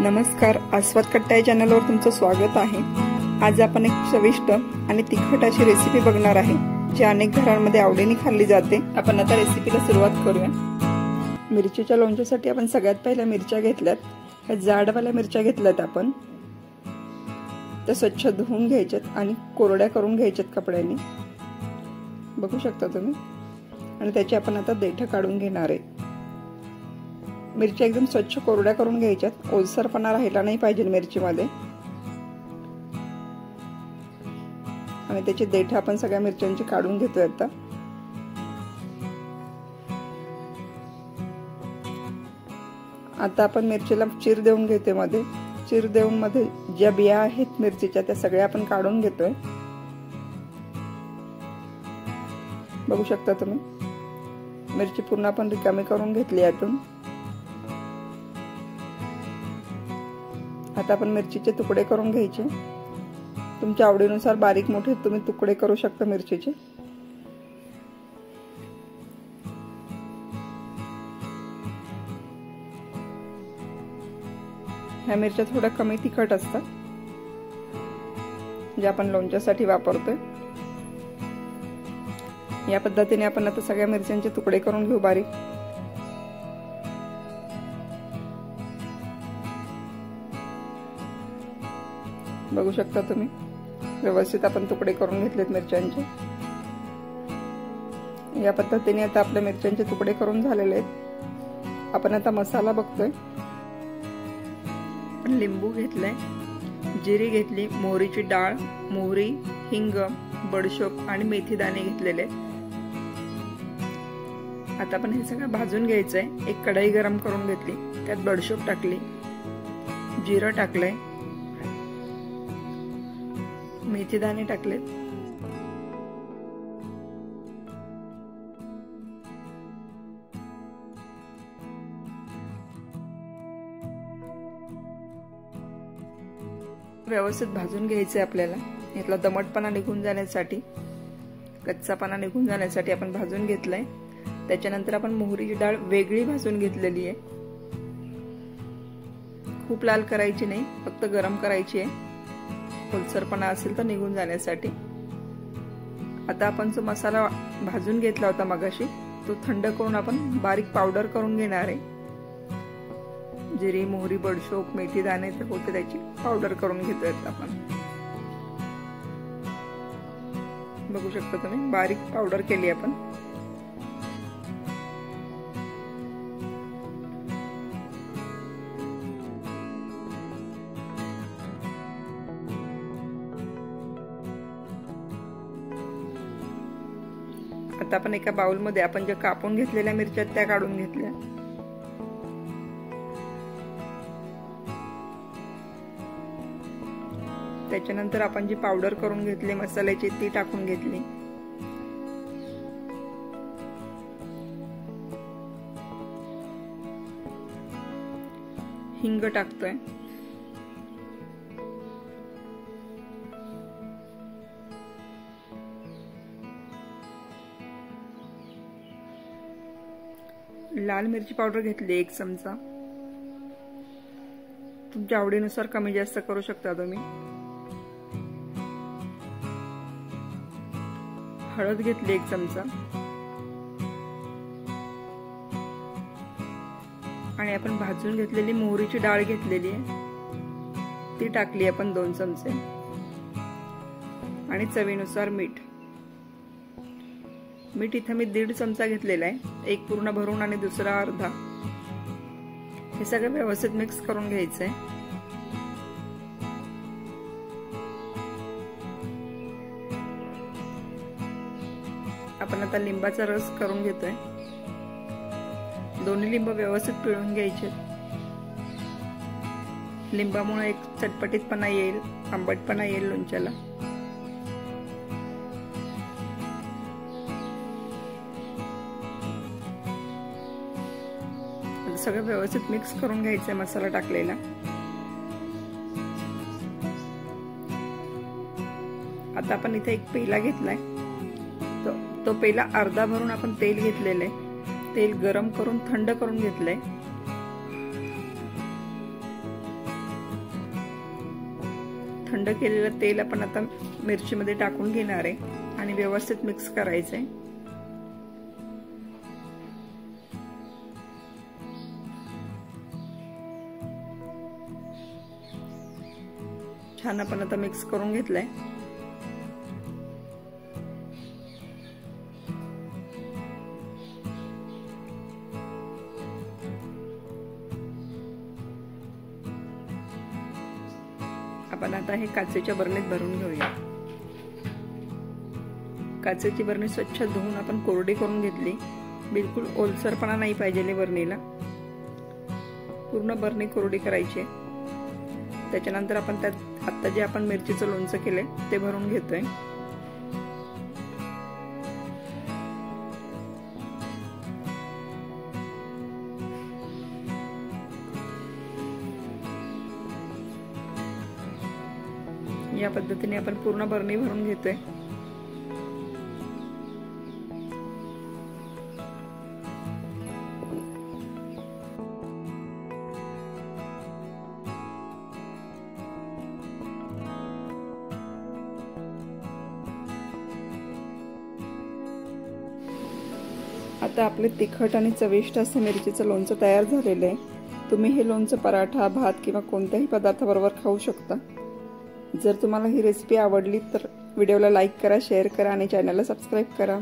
नमस्कार, आस्वाद कट्टा या चॅनलवर तुमचं स्वागत आहे। आज आपण एक चविष्ट आणि तिखट अशी रेसिपी बघणार आहे जी अनेक घरांमध्ये आवडीने खाल्ली जाते। आपण आता रेसिपीला सुरुवात करूया। मिरचीच्या लोणच्यासाठी आपण सगळ्यात पहिल्या मिरच्या घेतल्यात। ह्या जाडवाल्या मिरच्या घेतल्यात आपण। त्या स्वच्छ धुवून घ्यायच्यात आणि कोरड्या करून घ्यायच्यात कपड्याने, बघू शकता तुम्ही। आणि त्याची आपण आता देठ काढून घेणार आहे। मिरच्या एकदम स्वच्छ कोरड्या करून घ्यायच्यात, ओलसरपणा राहिला नाही पाहिजे मिरचीमध्ये। आणि त्याची देठ आपण सगळ्या मिरच्यांची काढून घेतोय आता। आता आपण मिरचीला चीर देऊन घेतोय मध्ये। चीर देऊन मध्ये ज्या बिया आहेत मिरचीच्या त्या सगळ्या आपण काढून घेतोय, बघू शकता तुम्ही। मिरची पूर्ण आपण रिकामी करून घेतली यातून। आता आपण मिरचीचे तुकडे करून घ्यायचे। तुमच्या आवडीनुसार बारीक मोठे तुम्ही तुकडे करू शकता मिरचीचे। ह्या मिरच्या थोड्या कमी तिखट असतात, जे आपण लोणच्यासाठी वापरतोय। या पद्धतीने आपण आता सगळ्या मिरच्यांचे तुकडे करून घेऊ बारीक। बघू शकता तुम्ही, व्यवस्थित आपण तुकडे करून घेतलेत मिरच्यांचे। या पद्धतीने आता आपल्या मिरच्यांचे तुकडे करून झालेले आहेत। आपण आता मसाला बघतोय। आपण लिंबू घेतलाय, जिरी घेतली, मोहरीची डाळ, मोहरी, हिंग, बडीशोप आणि मेथी दाणे घेतलेले आहेत। आता आपण हे सगळं भाजून घ्यायचंय। एक कढई गरम करून घेतली, त्यात बडीशोप टाकली, जिरं टाकलंय, मेथी दाणे टाकलेत, व्यवस्थित भाजून घ्यायचे आपल्याला। यातला दमटपणा निघून जाण्यासाठी, कच्चापणा निघून जाण्यासाठी आपण भाजून घेतलाय। त्याच्यानंतर आपण मोहरीची डाळ वेगळी भाजून घेतलेली आहे। खूप लाल करायची नाही, फक्त गरम करायची आहे, ओलसरपणा असेल तर निघून जाण्यासाठी। आता आपण जो मसाला भाजून घेतला होता मगाशी, तो थंड करून आपण बारीक पावडर करून घेणार आहे। जिरी, मोहरी, बडीशोप, मेथी दाणे ते होते, त्याची पावडर करून घेतोय आपण। बघू शकता तुम्ही, बारीक पावडर केली आपण। आता आपण एका बाउल मध्ये आपण ज्या कापून घेतलेल्या मिरच्या त्या काढून घेतल्या। त्याच्यानंतर आपण जी पावडर करून घेतली मसाल्याची ती टाकून घेतली। हिंग टाकतोय, लाल मिरची पावडर घेतली 1 चमचा। तुमच्या आवडीनुसार कमी जास्त करू शकता तुम्ही। हळद घेतली 1 चमचा आणि आपण भाजून घेतलेली मोहरीची डाळ घेतलेली आहे, ती टाकली आपण 2 चमचे आणि चवीनुसार मीठ। मीठ इथे मी 1.5 चमचा घेतलेला आहे, एक पूर्ण भरून आणि दुसरा अर्धा। हे सगळं व्यवस्थित मिक्स करून घ्यायचंय। आपण आता लिंबाचा रस करून घेतोय। दोन्ही लिंब व्यवस्थित पिळून घ्यायचे। लिंबामुळे एक चटपटीतपणा येईल, आंबटपणा येईल लोणच्याला। सगळं व्यवस्थित मिक्स करून घ्यायचंय मसाला टाकलेला। आता आपण इथे एक पेला घेतलाय, तो पेला अर्धा भरून आपण तेल घेतलेलं आहे। तेल गरम करून थंड करून घेतलंय। थंड केलेलं तेल आपण आता मिरचीमध्ये टाकून घेणार आहे आणि व्यवस्थित मिक्स करायचंय। छान आपण आता मिक्स करून घेतलंय। आपण आता हे काचेच्या बरणीत भरून घेऊया। काचेची बरणी स्वच्छ धुवून आपण कोरडी करून घेतली। बिलकुल ओलसरपणा नाही पाहिजे बरणीला, पूर्ण बरणी कोरडी करायची। त्याच्यानंतर आपण त्यात आता जे आपण मिरचीचं लोणचं केलंय ते भरून घेतोय। या पद्धतीने आपण पूर्ण बरणी भरून घेतोय। आता आपले तिखट आणि चविष्ट असं मिरचीचं लोणचं तयार झालेलं आहे। तुम्ही हे लोणचं पराठा, भात किंवा कोणत्याही पदार्थाबरोबर खाऊ शकता। जर तुम्हाला ही रेसिपी आवडली तर व्हिडिओला लाईक करा, शेअर करा आणि चॅनलला सबस्क्राईब करा।